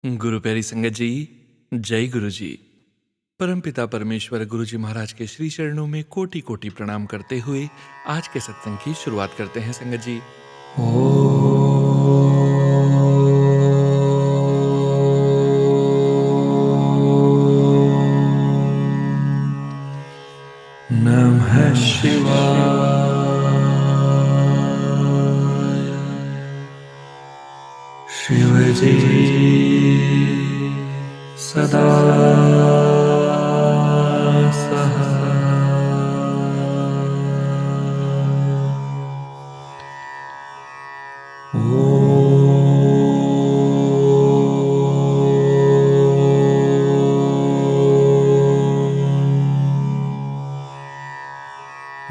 गुरु प्यारी संगत जी, जय गुरु जी। परमपिता परमेश्वर गुरु जी महाराज के श्री चरणों में कोटि कोटि प्रणाम करते हुए आज के सत्संग की शुरुआत करते हैं संगत जी। नमः शिवाय। शिव जी सदा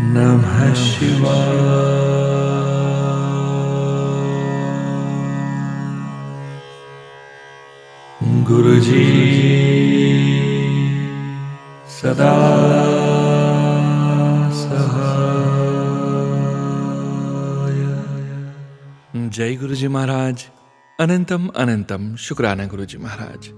नमः शिवाय। गुरु जी सदा सहाय। जय गुरु जी महाराज। अनंतम अनंतम शुक्राना गुरु जी महाराज।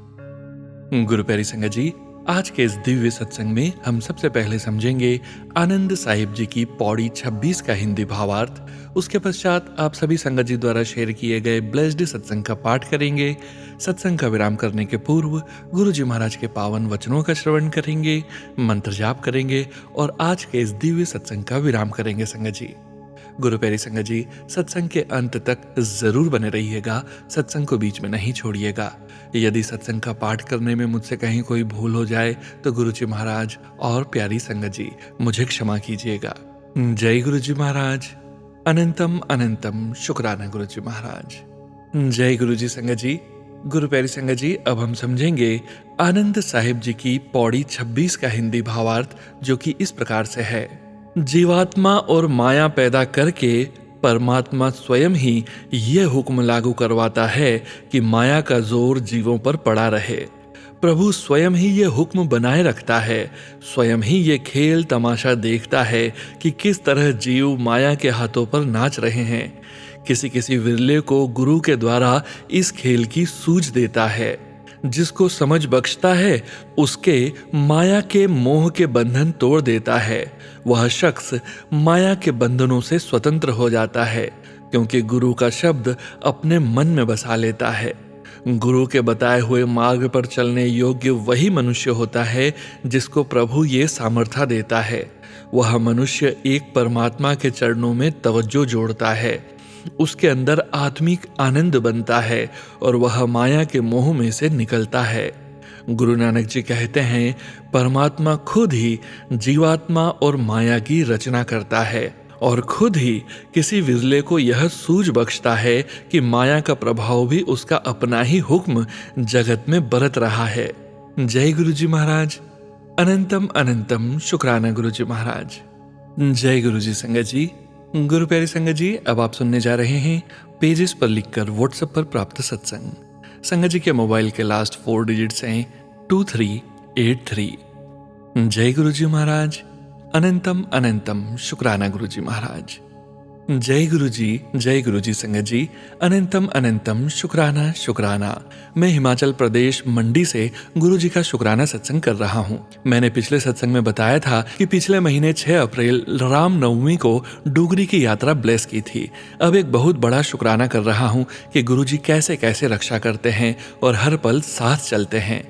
गुरु प्यारी संगत जी, आज के इस दिव्य सत्संग में हम सबसे पहले समझेंगे आनंद साहिब जी की पौड़ी 26 का हिंदी भावार्थ। उसके पश्चात आप सभी संगत जी द्वारा शेयर किए गए ब्लेस्ड सत्संग का पाठ करेंगे। सत्संग का विराम करने के पूर्व गुरु जी महाराज के पावन वचनों का श्रवण करेंगे, मंत्र जाप करेंगे और आज के इस दिव्य सत्संग का विराम करेंगे संगत जी। गुरु प्यारी संगत जी, सत्संग के अंत तक जरूर बने रहिएगा, सत्संग को बीच में नहीं छोड़िएगा। यदि सत्संग का पाठ करने में मुझसे कहीं कोई भूल हो जाए तो गुरु जी महाराज और प्यारी संगत जी मुझे क्षमा कीजिएगा। जय गुरु जी महाराज। अनंतम अनंतम शुक्राना गुरु जी महाराज। जय गुरु जी संगत जी। गुरु प्यारी संगत जी, अब हम समझेंगे आनंद साहिब जी की पौड़ी 26 का हिंदी भावार्थ, जो कि इस प्रकार से है। जीवात्मा और माया पैदा करके परमात्मा स्वयं ही यह हुक्म लागू करवाता है कि माया का जोर जीवों पर पड़ा रहे। प्रभु स्वयं ही ये हुक्म बनाए रखता है, स्वयं ही ये खेल तमाशा देखता है कि किस तरह जीव माया के हाथों पर नाच रहे हैं। किसी किसी विरले को गुरु के द्वारा इस खेल की सूझ देता है। जिसको समझ बख्शता है उसके माया के मोह के बंधन तोड़ देता है। वह शख्स माया के बंधनों से स्वतंत्र हो जाता है, क्योंकि गुरु का शब्द अपने मन में बसा लेता है। गुरु के बताए हुए मार्ग पर चलने योग्य वही मनुष्य होता है जिसको प्रभु ये सामर्थ्य देता है। वह मनुष्य एक परमात्मा के चरणों में तवज्जो जोड़ता है, उसके अंदर आत्मिक आनंद बनता है और वह माया के मोह में से निकलता है। गुरु नानक जी कहते हैं, परमात्मा खुद ही जीवात्मा और माया की रचना करता है और खुद ही किसी विरले को यह सूझ बख्शता है कि माया का प्रभाव भी उसका अपना ही हुक्म जगत में बरत रहा है। जय गुरु जी महाराज। अनंतम अनंतम शुक्राना गुरु जी महाराज। जय गुरु जी संगत जी। गुरु प्यारी संगत जी, अब आप सुनने जा रहे हैं पेजेस पर लिखकर व्हाट्सएप पर प्राप्त सत्संग। संगत जी के मोबाइल के लास्ट 4 डिजिट्स हैं 2383। जय गुरु जी महाराज। अनंतम अनंतम शुक्राना गुरु जी महाराज। जय गुरु जी संगत जी। अनंतम अनंतम शुक्राना शुक्राना। मैं हिमाचल प्रदेश मंडी से गुरु जी का शुक्राना सत्संग कर रहा हूँ। मैंने पिछले सत्संग में बताया था कि पिछले महीने 6 अप्रैल राम नवमी को डुगरी की यात्रा ब्लेस की थी। अब एक बहुत बड़ा शुक्राना कर रहा हूँ कि गुरु जी कैसे कैसे रक्षा करते हैं और हर पल साथ चलते हैं।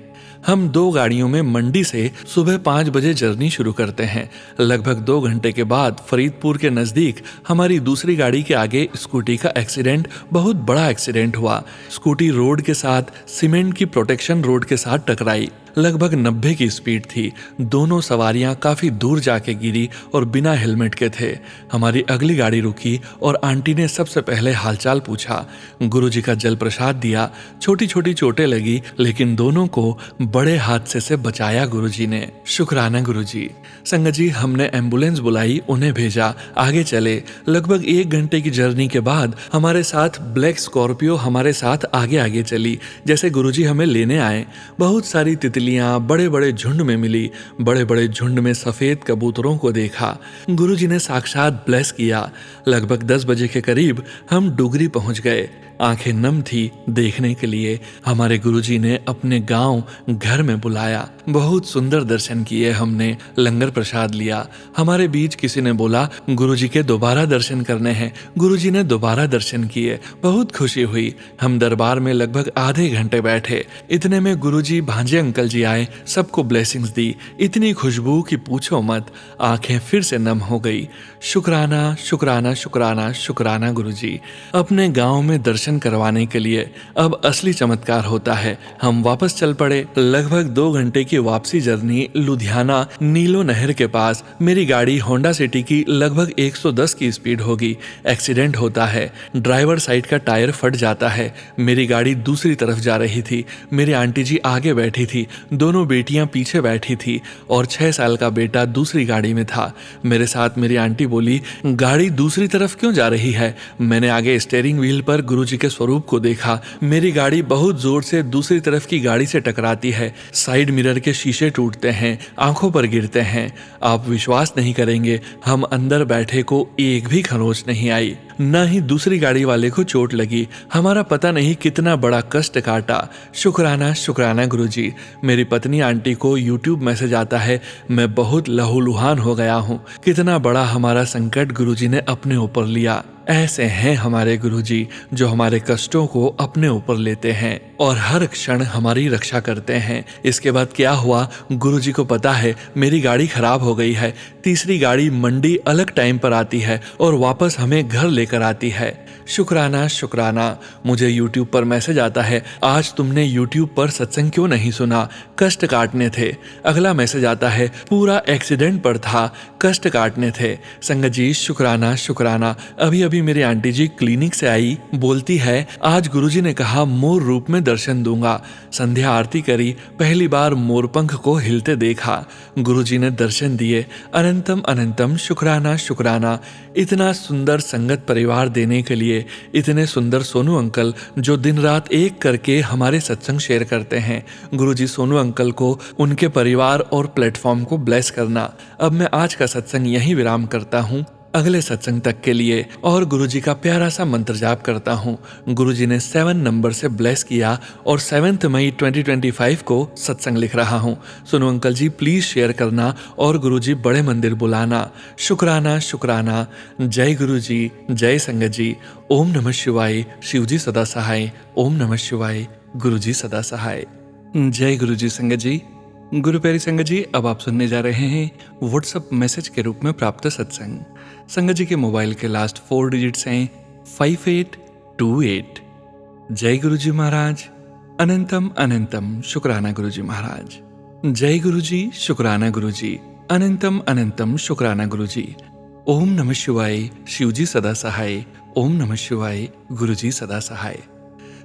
हम 2 गाड़ियों में मंडी से सुबह 5 बजे जर्नी शुरू करते हैं। लगभग 2 घंटे के बाद फरीदपुर के नजदीक हमारी दूसरी गाड़ी के आगे स्कूटी का एक्सीडेंट, बहुत बड़ा एक्सीडेंट हुआ। स्कूटी रोड के साथ सीमेंट की प्रोटेक्शन रोड के साथ टकराई। लगभग 90 की स्पीड थी। दोनों सवारियां काफी दूर जाके गिरी और बिना हेलमेट के थे। हमारी अगली गाड़ी रुकी और आंटी ने सबसे पहले हालचाल पूछा। गुरुजी का जल प्रसाद दिया। छोटी छोटी चोटें लगी, लेकिन दोनों को बड़े हादसे से बचाया गुरुजी ने। शुक्राना गुरुजी। संगत जी, हमने एम्बुलेंस बुलाई, उन्हें भेजा, आगे चले। लगभग 1 घंटे की जर्नी के बाद हमारे साथ ब्लैक स्कॉर्पियो हमारे साथ आगे आगे चली, जैसे गुरुजी हमें लेने आए। बहुत सारी तितलियां बड़े बड़े झुंड में मिली। बड़े बड़े झुंड में सफेद कबूतरों को देखा। गुरुजी ने साक्षात ब्लेस किया। लगभग 10 बजे के करीब हम डुगरी पहुंच गए। आंखें नम थी देखने के लिए। हमारे गुरुजी ने अपने गांव घर में बुलाया। बहुत सुंदर दर्शन किए हमने, लंगर प्रसाद लिया। हमारे बीच किसी ने बोला गुरुजी के दोबारा दर्शन करने हैं। गुरुजी ने दोबारा दर्शन किए, बहुत खुशी हुई। हम दरबार में लगभग आधे घंटे बैठे। इतने में गुरुजी भांजे अंकल जी आए, सबको ब्लेसिंग्स दी। इतनी खुशबू कि पूछो मत, आंखें फिर से नम हो गई। शुक्राना शुक्राना शुक्राना शुक्राना गुरुजी। अपने गांव में दर्शन करवाने के लिए अब असली चमत्कार होता है। हम वापस चल पड़े। लगभग 2 घंटे की वापसी जर्नी लुधियाना नीलो नहर के पास। मेरी गाड़ी होंडा सिटी की लगभग 110 की स्पीड होगी। एक्सीडेंट होता है, ड्राइवर साइड का टायर फट जाता है। मेरी गाड़ी दूसरी तरफ जा रही थी। मेरी आंटी जी आगे बैठी थी, दोनों बेटियां पीछे बैठी थी और 6 साल का बेटा दूसरी गाड़ी में था। मेरे साथ मेरी आंटी बोली गाड़ी दूसरी तरफ क्यों जा रही है। मैंने आगे स्टीयरिंग व्हील पर गुरुजी के स्वरूप को देखा। मेरी गाड़ी बहुत जोर से दूसरी तरफ की गाड़ी से टकराती है। साइड मिरर के शीशे टूटते हैं, आंखों पर गिरते हैं। आप विश्वास नहीं करेंगे, हम अंदर बैठे को एक भी खरोंच नहीं आई, न ही दूसरी गाड़ी वाले को चोट लगी। हमारा पता नहीं कितना बड़ा कष्ट काटा। शुक्राना शुक्राना गुरुजी। मेरी पत्नी आंटी को यूट्यूब मैसेज आता है, मैं बहुत लहूलुहान हो गया हूँ। कितना बड़ा हमारा संकट गुरुजी ने अपने ऊपर लिया। ऐसे हैं हमारे गुरुजी जो हमारे कष्टों को अपने ऊपर लेते हैं और हर क्षण हमारी रक्षा करते हैं। इसके बाद क्या हुआ गुरुजी को पता है। मेरी गाड़ी खराब हो गई है। तीसरी गाड़ी मंडी अलग टाइम पर आती है और वापस हमें घर लेकर आती है। शुक्राना शुक्राना। मुझे YouTube पर मैसेज आता है, आज तुमने YouTube पर सत्संग क्यों नहीं सुना, कष्ट काटने थे। अगला मैसेज आता है, पूरा एक्सीडेंट पर था, कष्ट काटने थे। संगत जी शुक्राना शुक्राना। अभी अभी मेरी आंटी जी क्लिनिक से आई, बोलती है आज गुरुजी ने कहा मोर रूप में दर्शन दूंगा। संध्या आरती करी, पहली बार मोरपंख को हिलते देखा। गुरुजी ने दर्शन दिए। अनंतम अनंतम शुक्राना शुक्राना। इतना सुंदर संगत परिवार देने के लिए, इतने सुंदर सोनू अंकल जो दिन रात एक करके हमारे सत्संग शेयर करते हैं। गुरुजी सोनू अंकल को, उनके परिवार और प्लेटफॉर्म को ब्लेस करना। अब मैं आज का सत्संग यहीं विराम करता हूँ, अगले सत्संग तक के लिए और गुरुजी का प्यारा सा मंत्र जाप करता हूँ। गुरुजी ने 7 नंबर से ब्लेस किया और 7 मई 2025 को सत्संग लिख रहा हूँ। सुनो अंकल जी प्लीज शेयर करना और गुरुजी बड़े मंदिर बुलाना। शुक्राना शुक्राना। जय गुरुजी, जय संगत जी। ओम नमः शिवाय। शिवजी सदा सहाय। ओम नमः शिवाय। गुरुजी सदा सहाय। जय गुरुजी संगत जी। गुरु प्यारी संगत जी, अब आप सुनने जा रहे हैं व्हाट्सएप मैसेज के रूप में प्राप्त सत्संग। संगत जी के मोबाइल के लास्ट 4 डिजिट्स हैं 5828। जय गुरुजी महाराज। अनंतम अनंतम शुक्राना गुरुजी महाराज। जय गुरुजी शुक्राना गुरुजी। अनंतम अनंतम शुक्राना गुरुजी। ओम नमः शिवाय। शिवजी सदा सहाय। ओम नमः शिवाय। गुरुजी सदा सहाय।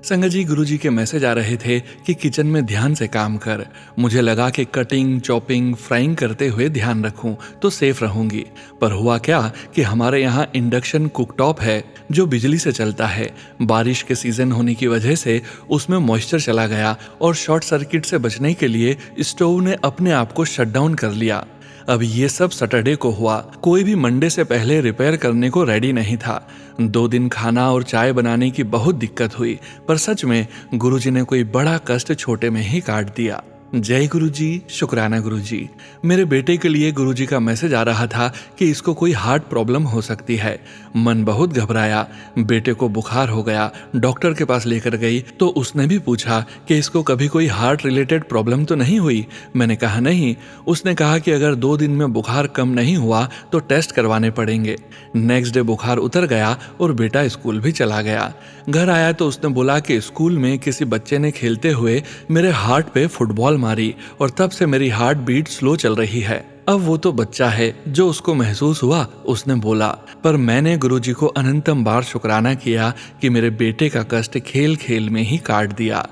संगत जी गुरुजी के मैसेज आ रहे थे कि किचन में ध्यान से काम कर। मुझे लगा कि कटिंग चॉपिंग फ्राइंग करते हुए ध्यान रखूं तो सेफ रहूंगी, पर हुआ क्या कि हमारे यहाँ इंडक्शन कुकटॉप है जो बिजली से चलता है। बारिश के सीजन होने की वजह से उसमें मॉइस्चर चला गया और शॉर्ट सर्किट से बचने के लिए स्टोव ने अपने आप को शट डाउन कर लिया। अब ये सब सैटरडे को हुआ। कोई भी मंडे से पहले रिपेयर करने को रेडी नहीं था। 2 दिन खाना और चाय बनाने की बहुत दिक्कत हुई, पर सच में गुरुजी ने कोई बड़ा कष्ट छोटे में ही काट दिया। जय गुरुजी शुक्राना गुरुजी। मेरे बेटे के लिए गुरुजी का मैसेज आ रहा था कि इसको कोई हार्ट प्रॉब्लम हो सकती है। मन बहुत घबराया। बेटे को बुखार हो गया। डॉक्टर के पास लेकर गई तो उसने भी पूछा कि इसको कभी कोई हार्ट रिलेटेड प्रॉब्लम तो नहीं हुई। मैंने कहा नहीं। उसने कहा कि अगर 2 दिन में बुखार कम नहीं हुआ तो टेस्ट करवाने पड़ेंगे। नेक्स्ट डे बुखार उतर गया और बेटा स्कूल भी चला गया। घर आया तो उसने बोला कि स्कूल में किसी बच्चे ने खेलते हुए मेरे हार्ट पे फुटबॉल मारी और तब से मेरी हार्ट बीट स्लो चल रही है। अब वो तो बच्चा है, जो उसको महसूस हुआ उसने बोला, पर मैंने गुरुजी को अनंतम बार शुक्राना किया कि मेरे बेटे का कष्ट खेल खेल में ही काट दिया।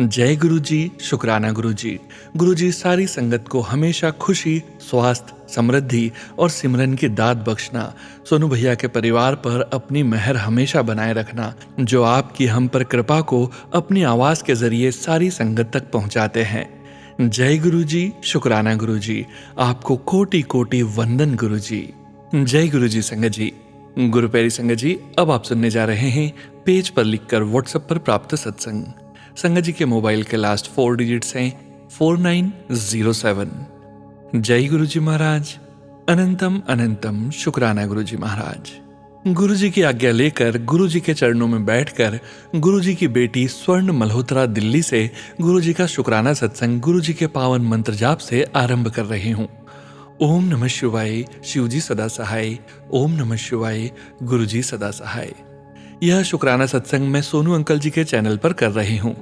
जय गुरुजी शुक्राना गुरुजी। गुरुजी सारी संगत को हमेशा खुशी, स्वास्थ्य, समृद्धि और सिमरन की दात बख्शना। सोनू भैया के परिवार पर अपनी मेहर हमेशा बनाए रखना, जो आपकी हम पर कृपा को अपनी आवाज के जरिए सारी संगत तक पहुंचाते हैं। जय गुरुजी शुक्राना गुरुजी। आपको कोटि कोटि वंदन गुरुजी। जय गुरुजी संगत जी। गुरु प्यारी संगत जी, अब आप सुनने जा रहे हैं पेज पर लिखकर व्हाट्सएप पर प्राप्त सत्संग। संगत जी के मोबाइल के लास्ट 4 डिजिट्स हैं 4907। जय गुरु जी महाराज। अनंतम अनंतम शुक्राना गुरु जी महाराज। गुरु जी की आज्ञा लेकर गुरु जी के चरणों में बैठकर गुरु जी की बेटी स्वर्ण मल्होत्रा दिल्ली से गुरु जी का शुक्राना सत्संग गुरु जी के पावन मंत्र जाप से आरंभ कर रही हूँ। ओम नमः शिवाय, शिव जी सदा सहाय। ओम नमः शिवाय, गुरु जी सदा सहाय। यह शुक्राना सत्संग मैं सोनू अंकल जी के चैनल पर कर रही हूँ।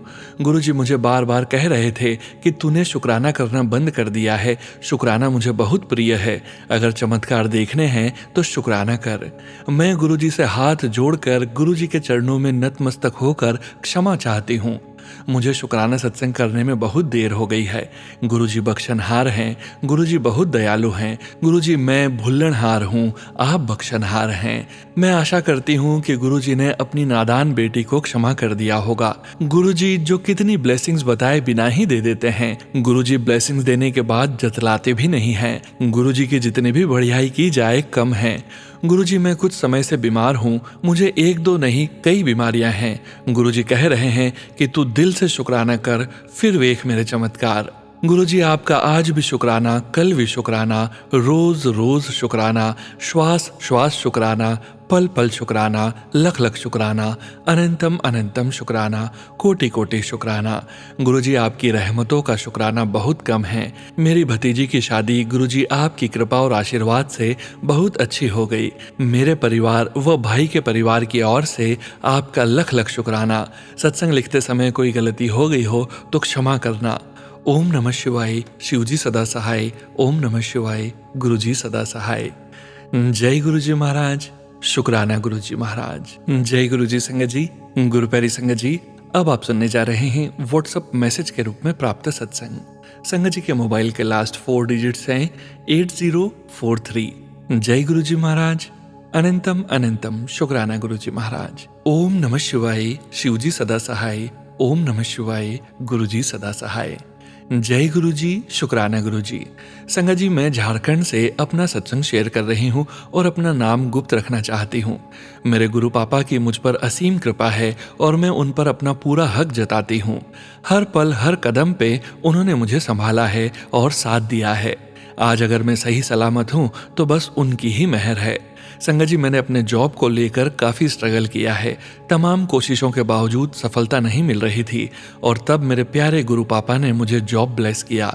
गुरु जी मुझे बार बार कह रहे थे कि तूने शुक्राना करना बंद कर दिया है, शुक्राना मुझे बहुत प्रिय है, अगर चमत्कार देखने हैं तो शुक्राना कर। मैं गुरु जी से हाथ जोड़कर गुरु जी के चरणों में नतमस्तक होकर क्षमा चाहती हूँ। मुझे शुक्राना सत्संग करने में बहुत देर हो गई है। गुरुजी बख्शनहार हैं, गुरुजी बहुत दयालु हैं। गुरुजी मैं भुल्लनहार हूँ, आप बख्शनहार हैं। मैं आशा करती हूँ कि गुरुजी ने अपनी नादान बेटी को क्षमा कर दिया होगा। गुरुजी जो कितनी ब्लेसिंग्स बताए बिना ही दे देते हैं, गुरुजी ब्लेसिंग्स देने के बाद जतलाते भी नहीं हैं। गुरुजी की जितनी भी बढ़ियाई की जाए कम है। गुरुजी मैं कुछ समय से बीमार हूँ, मुझे 1-2 नहीं कई बीमारियां हैं। गुरुजी कह रहे हैं कि तू दिल से शुक्राना कर, फिर वेख मेरे चमत्कार। गुरुजी आपका आज भी शुक्राना, कल भी शुक्राना, रोज रोज शुक्राना, श्वास श्वास शुक्राना, पल पल शुक्राना, लख लख शुक्राना, अनंतम अनंतम शुक्राना, कोटि कोटि शुक्राना। गुरुजी आपकी रहमतों का शुक्राना बहुत कम है। मेरी भतीजी की शादी गुरुजी आपकी कृपा और आशीर्वाद से बहुत अच्छी हो गई। मेरे परिवार व भाई के परिवार की ओर से आपका लख लख शुक्राना। सत्संग लिखते समय कोई गलती हो गई हो तो क्षमा करना। ओम नमः शिवाय, शिवजी सदा सहाय। ओम नमः शिवाय, गुरुजी सदा सहाय। जय गुरुजी महाराज। शुक्राना गुरुजी महाराज। जय गुरुजी संगत जी। गुरु प्यारी संगत जी, अब आप सुनने जा रहे हैं व्हाट्सएप मैसेज के रूप में प्राप्त सत्संग। संगत जी के मोबाइल के लास्ट 4 डिजिट्स हैं 8043। जय गुरुजी महाराज। अनंतम अनंतम शुक्राना गुरुजी महाराज। ओम नमः शिवाय, शिवजी सदा सहाय। ओम नमः शिवाय, गुरुजी सदा सहाय। जय गुरुजी। शुक्राना गुरुजी। संगत जी मैं झारखंड से अपना सत्संग शेयर कर रही हूँ और अपना नाम गुप्त रखना चाहती हूँ। मेरे गुरु पापा की मुझ पर असीम कृपा है और मैं उन पर अपना पूरा हक जताती हूँ। हर पल हर कदम पे उन्होंने मुझे संभाला है और साथ दिया है। आज अगर मैं सही सलामत हूँ तो बस उनकी ही मेहर है। संगत जी मैंने अपने जॉब को लेकर काफ़ी स्ट्रगल किया है। तमाम कोशिशों के बावजूद सफलता नहीं मिल रही थी और तब मेरे प्यारे गुरु पापा ने मुझे जॉब ब्लेस किया।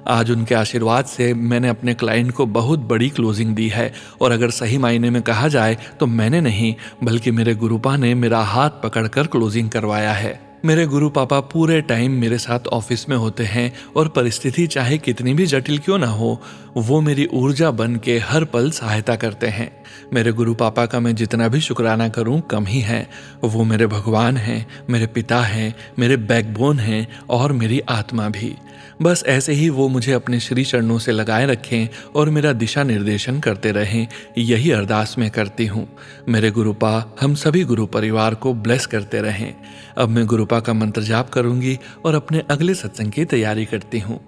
आज उनके आशीर्वाद से मैंने अपने क्लाइंट को बहुत बड़ी क्लोजिंग दी है और अगर सही मायने में कहा जाए तो मैंने नहीं बल्कि मेरे गुरुपा ने मेरा हाथ पकड़कर क्लोजिंग करवाया है। मेरे गुरु पापा पूरे टाइम मेरे साथ ऑफिस में होते हैं और परिस्थिति चाहे कितनी भी जटिल क्यों ना हो, वो मेरी ऊर्जा बन के हर पल सहायता करते हैं। मेरे गुरु पापा का मैं जितना भी शुक्राना करूं कम ही है। वो मेरे भगवान हैं, मेरे पिता हैं, मेरे बैकबोन हैं और मेरी आत्मा भी। बस ऐसे ही वो मुझे अपने श्री चरणों से लगाए रखें और मेरा दिशा निर्देशन करते रहें, यही अरदास मैं करती हूँ। मेरे गुरुपा हम सभी गुरु परिवार को ब्लेस करते रहें। अब मैं गुरुपा का मंत्र जाप करूंगी और अपने अगले सत्संग की तैयारी करती हूँ।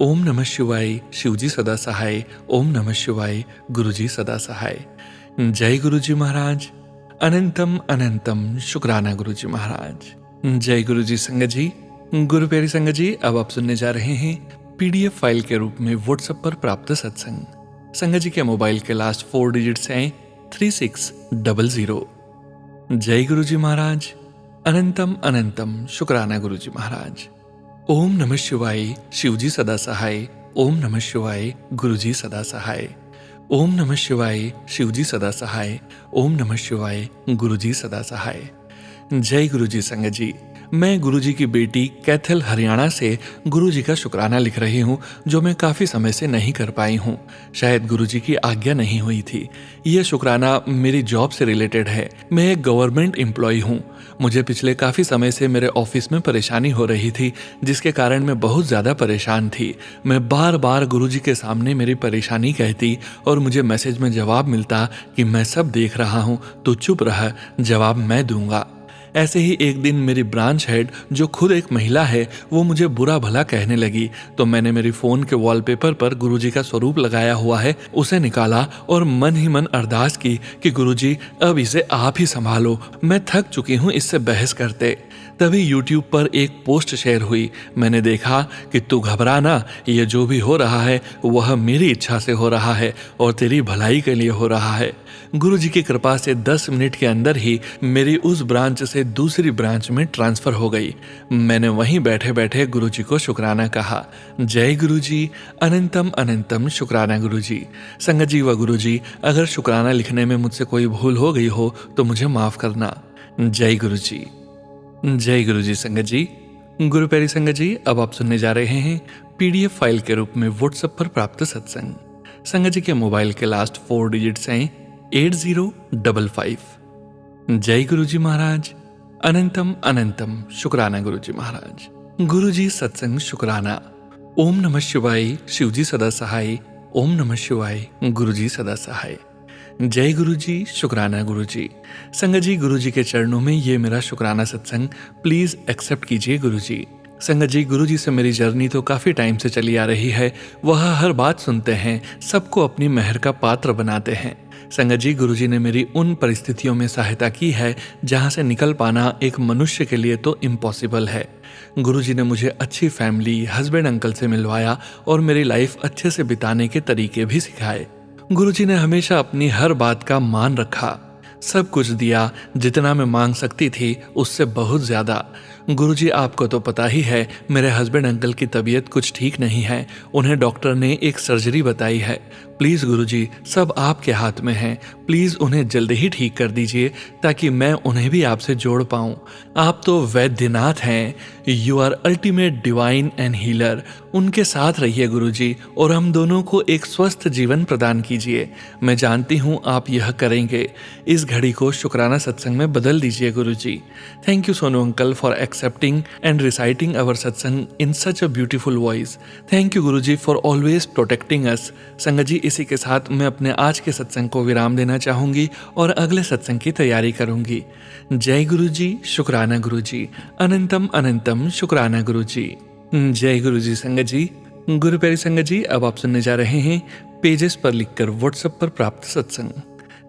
ओम नमः शिवाय, शिवजी सदा सहाय। ओम नमः शिवाय, गुरुजी सदा सहाय। जय गुरुजी महाराज। अनंतम अनंतम शुक्राना गुरुजी महाराज। जय गुरुजी संगत जी। गुरु प्यारी संगत जी, अब आप सुनने जा रहे हैं PDF फाइल के रूप में व्हाट्सएप पर प्राप्त सत्संग। संगत जी के मोबाइल के लास्ट 4 डिजिट्स हैं 3600। जय गुरुजी महाराज। अनंतम अनंतम शुक्राना गुरुजी महाराज। ओम नमः शिवाय, शिवजी सदा सहाय। ओम नमः शिवाय, गुरुजी सदा सहाय। ओम नमः शिवाय, शिवजी सदा सहाय। ओम नमः शिवाय, गुरुजी सदा सहाय। जय गुरुजी संगत जी। मैं गुरुजी की बेटी कैथल हरियाणा से गुरुजी का शुक्राना लिख रही हूँ, जो मैं काफ़ी समय से नहीं कर पाई हूँ। शायद गुरुजी की आज्ञा नहीं हुई थी। यह शुक्राना मेरी जॉब से रिलेटेड है। मैं एक गवर्नमेंट एम्प्लॉय हूँ। मुझे पिछले काफ़ी समय से मेरे ऑफिस में परेशानी हो रही थी, जिसके कारण मैं बहुत ज़्यादा परेशान थी। मैं बार बार गुरुजी के सामने मेरी परेशानी कहती और मुझे मैसेज में जवाब मिलता कि मैं सब देख रहा हूँ, तो चुप रह, जवाब मैं दूंगा। ऐसे ही एक दिन मेरी ब्रांच हेड, जो खुद एक महिला है, वो मुझे बुरा भला कहने लगी, तो मैंने मेरी फोन के वॉलपेपर पर गुरुजी का स्वरूप लगाया हुआ है उसे निकाला और मन ही मन अरदास की कि गुरुजी अब इसे आप ही संभालो, मैं थक चुकी हूँ इससे बहस करते। तभी यूट्यूब पर एक पोस्ट शेयर हुई। मैंने देखा कि तू घबरा ना, ये जो भी हो रहा है वह मेरी इच्छा से हो रहा है और तेरी भलाई के लिए हो रहा है। गुरुजी की कृपा से 10 मिनट के अंदर ही मेरी उस ब्रांच से दूसरी ब्रांच में ट्रांसफर हो गई। मैंने वहीं बैठे बैठे गुरुजी को शुक्राना कहा। जय गुरुजी, अनंतम अनंतम शुक्राना गुरुजी। संगत जी व गुरुजी, अगर शुक्राना लिखने में मुझसे कोई भूल हो गई हो तो मुझे माफ करना। जय गुरुजी। जय गुरुजी। संगत जी, गुरु प्यारी संगत जी, अब आप सुनने जा रहे हैं पीडीएफ फाइल के रूप में व्हाट्सएप पर प्राप्त सत्संग। संगत जी के मोबाइल के लास्ट 4 डिजिट्स हैं 8055। जय गुरुजी महाराज, अनंतम अनंतम शुक्राना गुरुजी महाराज। गुरुजी सत्संग शुक्राना। ओम नमः शिवाय, शिवजी सदा सहाय। ओम नमः शिवाय, गुरुजी सदा सहाय। जय गुरुजी, शुक्राना गुरुजी। संगत जी, गुरुजी के चरणों में ये मेरा शुक्राना सत्संग प्लीज एक्सेप्ट कीजिए गुरुजी। संगत जी, गुरुजी से मेरी जर्नी तो काफी टाइम से चली आ रही है। वह हर बात सुनते हैं, सबको अपनी मेहर का पात्र बनाते हैं। संगत जी, गुरुजी ने मेरी उन परिस्थितियों में सहायता की है जहां से निकल पाना एक मनुष्य के लिए तो इम्पॉसिबल है। गुरुजी ने मुझे अच्छी फैमिली, हस्बैंड अंकल से मिलवाया और मेरी लाइफ अच्छे से बिताने के तरीके भी सिखाए। गुरुजी ने हमेशा अपनी हर बात का मान रखा, सब कुछ दिया जितना मैं मांग सकती थी, उससे बहुत ज्यादा। गुरुजी, आपको तो पता ही है मेरे हस्बैंड अंकल की तबीयत कुछ ठीक नहीं है, उन्हें डॉक्टर ने एक सर्जरी बताई है। प्लीज गुरुजी, सब आपके हाथ में है, प्लीज उन्हें जल्दी ही ठीक कर दीजिए ताकि मैं उन्हें भी आपसे जोड़ पाऊं। आप तो वैद्यनाथ हैं, you are ultimate divine and healer. उनके साथ रहिए गुरुजी और हम दोनों को एक स्वस्थ जीवन प्रदान कीजिए। मैं जानती हूँ आप यह करेंगे। इस घड़ी को शुक्राना सत्संग में बदल दीजिए गुरुजी। Thank you Sonu uncle for accepting and reciting our satsang in such a beautiful voice. Thank you guruji for always protecting us. संगत जी, इसी के साथ मैं अपने आज के सत्संग को विराम देना चाहूंगी और अगले सत्संग की तैयारी करूंगी। जय गुरुजी, शुक्राना गुरुजी, अनंतम अनंतम शुक्राना गुरुजी। जय गुरुजी। संगत जी, गुरु प्यारी संगत जी, अब आप सुनने जा रहे हैं पेजेस पर लिखकर व्हाट्सएप पर प्राप्त सत्संग।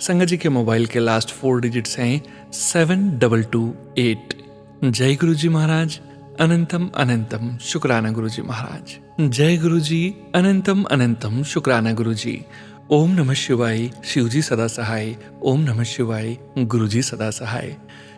संगत जी के मोबाइल के लास्ट 4 डिजिट्स हैं 7228। जय गुरुजी महाराज, अनंतम अनंतम शुक्राना गुरुजी महाराज। जय गुरुजी, अनंतम अनंतम शुक्राना गुरुजी। ओम नमः शिवाय, शिवजी सदा सहाय। ओम नमः शिवाय, गुरुजी सदा सहाय।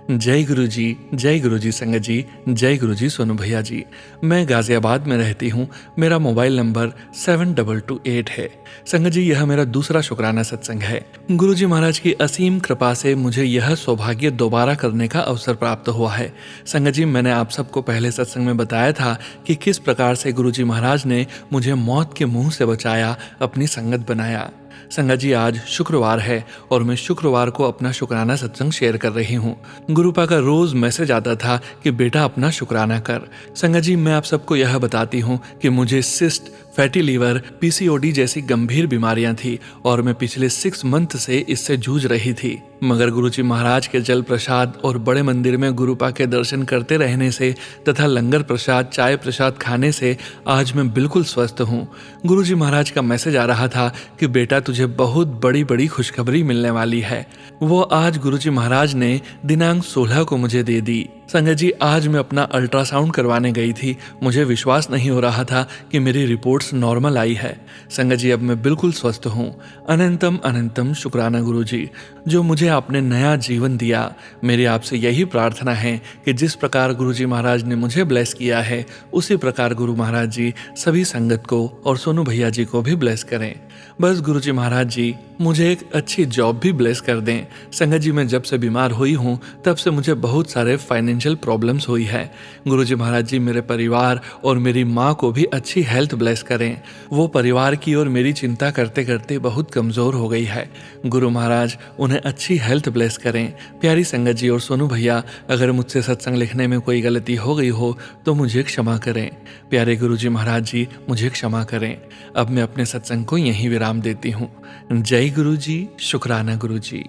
जय गुरुजी, जय गुरुजी। संगत जी, जय गुरुजी सोनू भैया जी। मैं गाजियाबाद में रहती हूँ, मेरा मोबाइल नंबर 7228 है। संगत जी, यह मेरा दूसरा शुक्राना सत्संग है। गुरुजी महाराज की असीम कृपा से मुझे यह सौभाग्य दोबारा करने का अवसर प्राप्त हुआ है। संगत जी, मैंने आप सबको पहले सत्संग में बताया था कि किस प्रकार से गुरुजी महाराज ने मुझे मौत के मुंह से बचाया, अपनी संगत बनाया। संगत जी, आज शुक्रवार है और मैं शुक्रवार को अपना शुक्राना सत्संग शेयर कर रही हूँ। गुरुपा का रोज मैसेज आता था कि बेटा अपना शुक्राना कर। संगत जी, मैं आप सबको यह बताती हूँ कि मुझे सिस्ट, फैटी लीवर, पीसीओडी जैसी गंभीर बीमारियां थी और मैं पिछले 6 मंथ से इससे जूझ रही थी। मगर गुरुजी महाराज के जल प्रसाद और बड़े मंदिर में गुरुपा के दर्शन करते रहने से तथा लंगर प्रसाद, चाय प्रसाद खाने से आज मैं बिल्कुल स्वस्थ हूँ। गुरुजी महाराज का मैसेज आ रहा था कि बेटा तुझे बहुत बड़ी बड़ी खुशखबरी मिलने वाली है। वो आज गुरुजी महाराज ने दिनांक 16 को मुझे दे दी। संगत जी, आज मैं अपना अल्ट्रासाउंड करवाने गई थी। मुझे विश्वास नहीं हो रहा था कि मेरी रिपोर्ट्स नॉर्मल आई है। संगत जी, अब मैं बिल्कुल स्वस्थ हूँ। अनंतम अनंतम शुक्राना गुरुजी, जो मुझे आपने नया जीवन दिया। मेरी आपसे यही प्रार्थना है कि जिस प्रकार गुरुजी महाराज ने मुझे ब्लेस किया है, उसी प्रकार गुरु महाराज जी सभी संगत को और सोनू भैया जी को भी ब्लेस करें। बस गुरुजी महाराज जी मुझे एक अच्छी जॉब भी ब्लेस कर दें। संगत जी, मैं जब से बीमार हुई हूँ तब से मुझे बहुत सारे फाइनेंशियल प्रॉब्लम्स हुई है। गुरुजी महाराज जी मेरे परिवार और मेरी माँ को भी अच्छी हेल्थ ब्लेस करें। वो परिवार की और मेरी चिंता करते करते बहुत कमजोर हो गई है। गुरु महाराज उन्हें अच्छी हेल्थ ब्लेस करें। प्यारी संगत जी और सोनू भैया, अगर मुझसे सत्संग लिखने में कोई गलती हो गई हो तो मुझे क्षमा करें। प्यारे गुरुजी महाराज जी, मुझे क्षमा करें। अब मैं अपने सत्संग को यहीं विराम देती हूँ। जय गुरुजी, शुक्राना गुरुजी।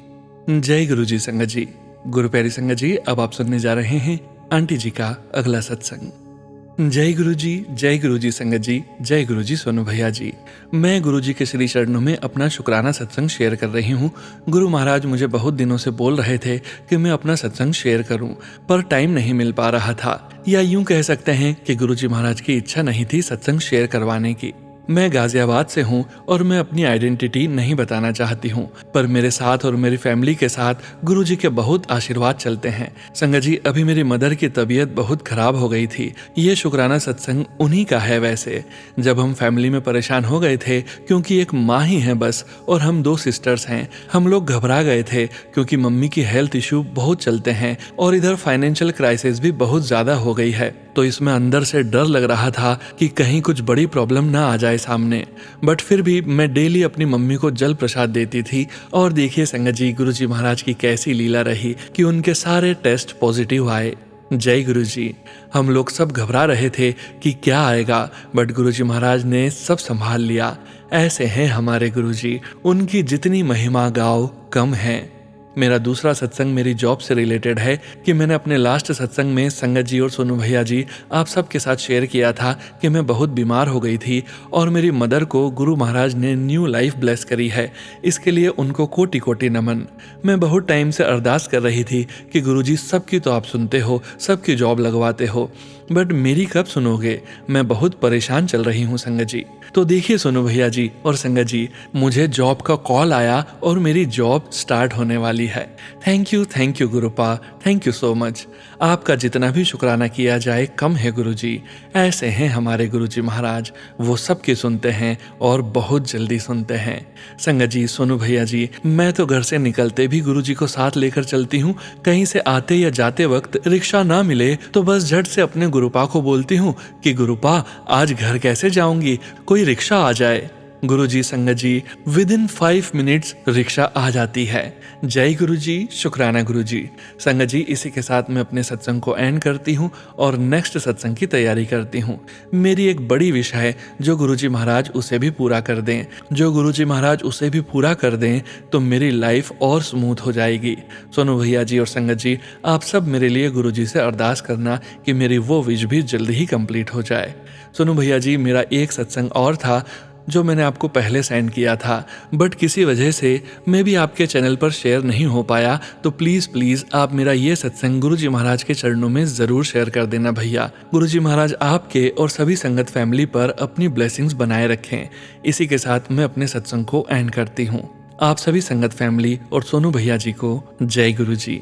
जय गुरुजी संगत जी, गुरु प्यारी संगत जी, अब आप सुनने जा रहे हैं आंटी जी का अगला सत्संग। जय गुरु जी संगत जी, जय गुरु जी सोनू भैया जी। मैं गुरु जी के श्री चरणों में अपना शुक्राना सत्संग शेयर कर रही हूँ। गुरु महाराज मुझे बहुत दिनों से बोल रहे थे कि मैं अपना सत्संग शेयर करूं, पर टाइम नहीं मिल पा रहा था, या यूं कह सकते हैं कि गुरु जी महाराज की इच्छा नहीं थी सत्संग शेयर करवाने की। मैं गाजियाबाद से हूँ और मैं अपनी आइडेंटिटी नहीं बताना चाहती हूँ, पर मेरे साथ और मेरी फैमिली के साथ गुरुजी के बहुत आशीर्वाद चलते हैं। संगत जी, अभी मेरी मदर की तबीयत बहुत खराब हो गई थी। ये शुक्राना सत्संग उन्हीं का है। वैसे जब हम फैमिली में परेशान हो गए थे, क्योंकि एक माँ ही है बस और हम 2 सिस्टर्स हैं, हम लोग घबरा गए थे क्योंकि मम्मी की हेल्थ इशू बहुत चलते हैं और इधर फाइनेंशियल क्राइसिस भी बहुत ज्यादा हो गई है। तो इसमें अंदर से डर लग रहा था कि कहीं कुछ बड़ी प्रॉब्लम ना आ जाए सामने। बट फिर भी मैं डेली अपनी मम्मी को जल प्रसाद देती थी। और देखिए संगत जी, गुरुजी महाराज की कैसी लीला रही कि उनके सारे टेस्ट पॉजिटिव आए। जय गुरु जी। हम लोग सब घबरा रहे थे कि क्या आएगा, बट गुरुजी महाराज ने सब संभाल लिया। ऐसे हैं हमारे गुरुजी, उनकी जितनी महिमा गाओ कम है। मेरा दूसरा सत्संग मेरी जॉब से रिलेटेड है कि मैंने अपने लास्ट सत्संग में संगत जी और सोनू भैया जी आप सबके साथ शेयर किया था कि मैं बहुत बीमार हो गई थी और मेरी मदर को गुरु महाराज ने न्यू लाइफ ब्लेस करी है। इसके लिए उनको कोटि कोटि नमन। मैं बहुत टाइम से अरदास कर रही थी कि गुरुजी सबकी तो आप सुनते हो, सबकी जॉब लगवाते हो, बट मेरी कब सुनोगे? मैं बहुत परेशान चल रही हूँ संगत जी। तो देखिए सोनू भैया जी और संगत जी, मुझे जॉब का कॉल आया और मेरी जॉब स्टार्ट होने वाली है। Thank you गुरुपा, thank you so much. आपका जितना भी शुक्राना किया जाए कम है गुरुजी। ऐसे हैं हमारे गुरुजी महाराज, वो सबकी सुनते हैं और बहुत जल्दी सुनते हैं। संगत जी, सोनू भैया जी, मैं तो घर से निकलते भी गुरुजी को साथ लेकर चलती हूँ। कहीं से आते या जाते वक्त रिक्शा ना मिले तो बस झट से अपने गुरुपा को बोलती हूँ कि गुरुपा आज घर कैसे जाऊंगी, कोई रिक्शा आ जाए। गुरुजी संगत जी, विद इन 5 मिनट्स रिक्शा आ जाती है। जय गुरुजी, शुक्राना गुरुजी। संगत जी, इसी के साथ मैं अपने सत्संग को एंड करती हूँ और नेक्स्ट सत्संग की तैयारी करती हूँ। मेरी एक बड़ी विश है, जो गुरुजी महाराज उसे भी पूरा कर दें। जो गुरुजी महाराज उसे भी पूरा कर दें तो मेरी लाइफ और स्मूथ हो जाएगी। सोनू भैया जी और संगत जी, आप सब मेरे लिए गुरुजी से अरदास करना कि मेरी वो विश भी जल्द ही कंप्लीट हो जाए। सोनू भैया जी, मेरा एक सत्संग और था जो मैंने आपको पहले सेंड किया था, बट किसी वजह से मैं भी आपके चैनल पर शेयर नहीं हो पाया। तो प्लीज़ आप मेरा ये सत्संग गुरुजी महाराज के चरणों में ज़रूर शेयर कर देना भैया। गुरुजी महाराज आपके और सभी संगत फैमिली पर अपनी ब्लेसिंग्स बनाए रखें। इसी के साथ मैं अपने सत्संग को एंड करती हूँ। आप सभी संगत फैमिली और सोनू भैया जी को जय गुरुजी।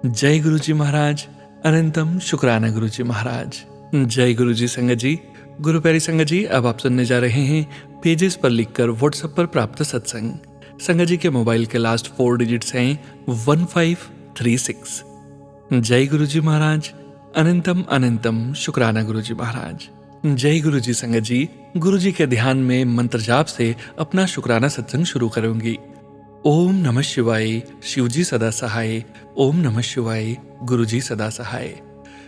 जय गुरुजी महाराज, अनंतम शुक्राना गुरुजी महाराज। जय गुरुजी संगत जी। गुरु प्यारी संगत जी, अब आप सुनने जा रहे हैं पेजेस पर लिखकर व्हाट्सएप पर प्राप्त सत्संग। संगत जी के मोबाइल के लास्ट 4 डिजिट्स हैं 1536। जय गुरुजी महाराज, अनंतम अनंतम शुक्राना गुरुजी महाराज। जय गुरुजी संगत जी। गुरुजी के ध्यान में मंत्र जाप से अपना शुक्राना सत्संग शुरू करूंगी। ओम नमः शिवाय, शिवजी सदा सहाय। ओम नमः शिवाय, गुरुजी सदा सहाय।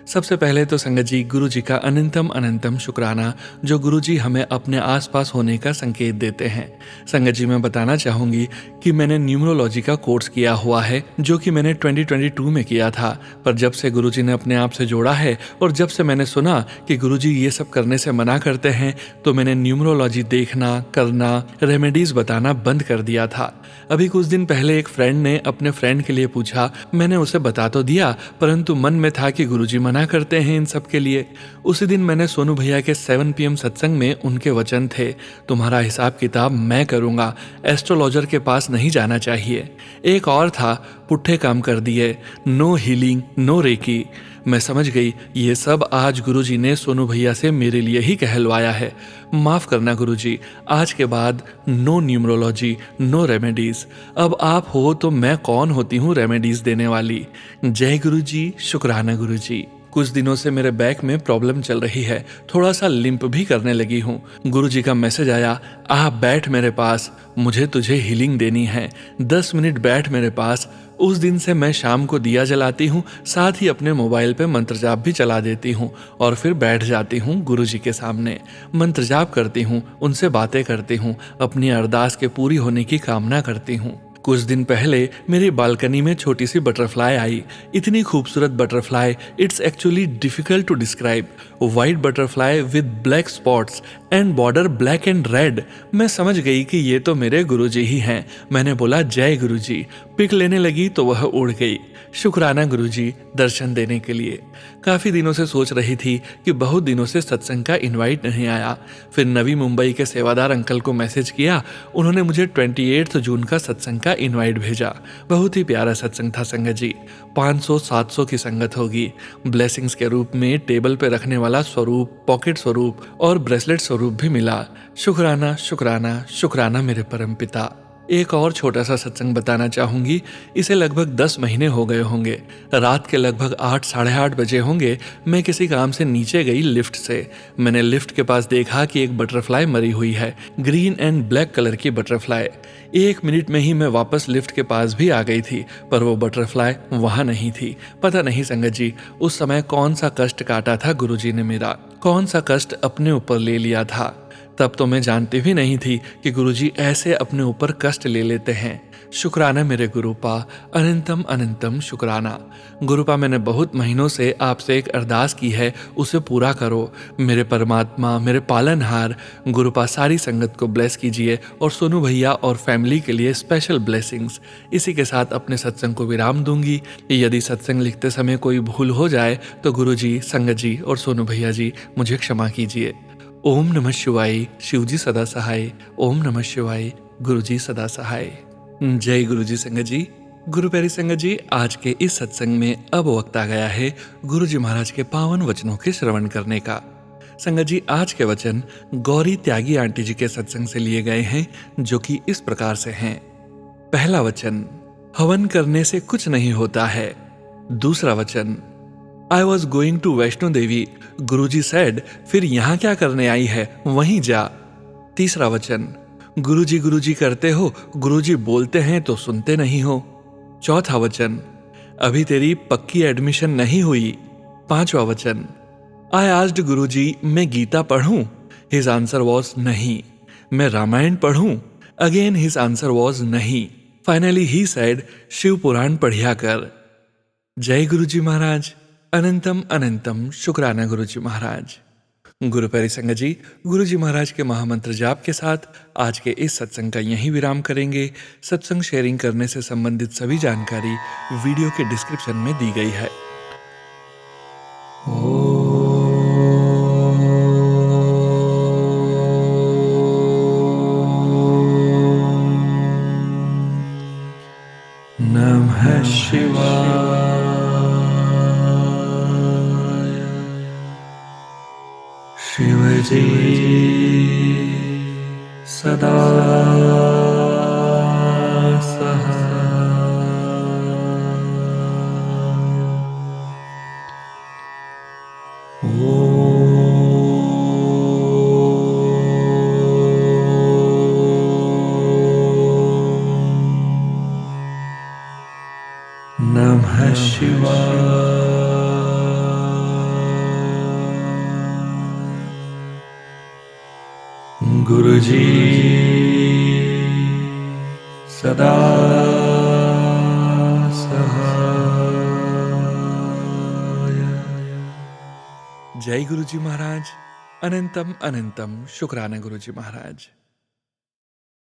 सबसे पहले तो संगत जी, गुरु जी का अनंतम अनंतम शुक्राना, जो गुरु जी हमें अपने आसपास होने का संकेत देते हैं। संगत जी, मैं बताना चाहूँगी कि मैंने न्यूमरोलॉजी का कोर्स किया हुआ है, जो कि मैंने 2022 में किया था। पर जब से गुरु जी ने अपने आप से जोड़ा है और जब से मैंने सुना कि गुरु जी ये सब करने से मना करते हैं, तो मैंने न्यूमरोलॉजी देखना, करना, रेमेडीज बताना बंद कर दिया था। अभी कुछ दिन पहले एक फ्रेंड ने अपने फ्रेंड के लिए पूछा। मैंने उसे बता तो दिया, परंतु मन में था कि गुरुजी मना करते हैं इन सब के लिए। उसी दिन मैंने सोनू भैया के 7 PM सत्संग में उनके वचन थे, तुम्हारा हिसाब किताब मैं करूंगा, एस्ट्रोलॉजर के पास नहीं जाना चाहिए। एक और था, पुट्ठे काम कर दिए, नो हीलिंग, नो रेकी। मैं समझ गई ये सब आज गुरुजी ने सोनू भैया से मेरे लिए ही कहलवाया है। माफ करना गुरुजी, आज के बाद नो न्यूमरोलॉजी, नो रेमेडीज। अब आप हो तो मैं कौन होती हूँ रेमेडीज देने वाली। जय गुरुजी, शुक्राना गुरुजी। कुछ दिनों से मेरे बैक में प्रॉब्लम चल रही है, थोड़ा सा लिंप भी करने लगी हूँ। गुरुजी का मैसेज आया, आ बैठ मेरे पास, मुझे तुझे हीलिंग देनी है, 10 मिनट बैठ मेरे पास। उस दिन से मैं शाम को दिया जलाती हूँ, साथ ही अपने मोबाइल पे मंत्र जाप भी चला देती हूँ और फिर बैठ जाती हूँ गुरुजी के सामने। मंत्र जाप करती हूँ, उनसे बातें करती हूँ, अपनी अरदास के पूरी होने की कामना करती हूँ। कुछ दिन पहले मेरी बालकनी में छोटी सी बटरफ्लाई आई। इतनी खूबसूरत butterfly, it's actually difficult to describe. White butterfly with black spots and border black and red. मैं समझ गई कि ये तो मेरे गुरुजी ही हैं। मैंने बोला जय गुरुजी। पिक लेने लगी तो वह उड़ गई। शुक्राना गुरुजी दर्शन देने के लिए। काफी दिनों से सोच रही थी कि बहुत दिनों से सत्संग का इनवाइट नहीं आया। फिर नवी मुंबई के सेवादार अंकल को मैसेज किया। उन्होंने मुझे 28 जून का सत्संग का इनवाइट भेजा। बहुत ही प्यारा सत्संग था संगत जी। 500-700 की संगत होगी। ब्लेसिंग्स के रूप में टेबल पे रखने वाला स्वरूप, पॉकेट स्वरूप और ब्रेसलेट स्वरूप भी मिला। शुक्राना शुक्राना शुक्राना मेरे परम पिता। एक और छोटा सा सत्संग बताना चाहूंगी। इसे लगभग 10 महीने हो गए होंगे। रात के लगभग 8-8:30 बजे होंगे। मैं किसी काम से नीचे गई लिफ्ट से। मैंने लिफ्ट के पास देखा कि एक बटरफ्लाई मरी हुई है, ग्रीन एंड ब्लैक कलर की बटरफ्लाई। 1 मिनट में ही मैं वापस लिफ्ट के पास भी आ गई थी, पर वो बटरफ्लाई वहां नहीं थी। पता नहीं संगत जी उस समय कौन सा कष्ट काटा था गुरुजी ने मेरा, कौन सा कष्ट अपने ऊपर ले लिया था। तब तो मैं जानती भी नहीं थी कि गुरुजी ऐसे अपने ऊपर कष्ट ले लेते हैं। शुक्राना मेरे गुरुपा, अनंतम अनंतम शुक्राना। गुरुपा, मैंने बहुत महीनों से आपसे एक अरदास की है, उसे पूरा करो। मेरे परमात्मा, मेरे पालनहार गुरुपा, सारी संगत को ब्लेस कीजिए और सोनू भैया और फैमिली के लिए स्पेशल ब्लेसिंग्स। इसी के साथ अपने सत्संग को विराम दूंगी। यदि सत्संग लिखते समय कोई भूल हो जाए तो गुरुजी, संगत जी और सोनू भैया जी मुझे क्षमा कीजिए। ओम नमः शिवाय। शिवजी सदा सहाय। ओम नमः शिवाय। गुरुजी सदा सहाय। जय गुरुजी संगत जी। गुरु प्यारी संगत जी, आज के इस सत्संग में अब वक्त आ गया है गुरुजी महाराज के पावन वचनों के श्रवण करने का। संगत जी, आज के वचन गौरी त्यागी आंटी जी के सत्संग से लिए गए हैं, जो कि इस प्रकार से हैं। पहला वचन, हवन करने से कुछ नहीं होता है। दूसरा वचन, I was going to Vaishno Devi. Guruji said, फिर यहाँ क्या करने आई है, वहीं जा। तीसरा वचन, गुरुजी करते हो, गुरुजी बोलते हैं तो सुनते नहीं हो। चौथा वचन, अभी तेरी पक्की एडमिशन नहीं हुई। पांचवा वचन, I asked गुरुजी मैं गीता पढ़ूं। His answer was नहीं। मैं रामायण पढ़ूं। Again his answer was नहीं। Finally he said, शिव पुराण पढ़िया कर। जय गुरुजी महाराज। अनंतम अनंतम शुक्राना गुरुजी महाराज। गुरु प्यारी संगत जी, गुरुजी महाराज के महामंत्र जाप के साथ आज के इस सत्संग का यहीं विराम करेंगे। सत्संग शेयरिंग करने से संबंधित सभी जानकारी वीडियो के डिस्क्रिप्शन में दी गई है। नमः शिवाय। शिवजी सदा सहाय। नमः शिवाय। गुरुजी सदा सहाय। जय गुरुजी महाराज। अनंतम अनंतम शुक्राना गुरुजी महाराज।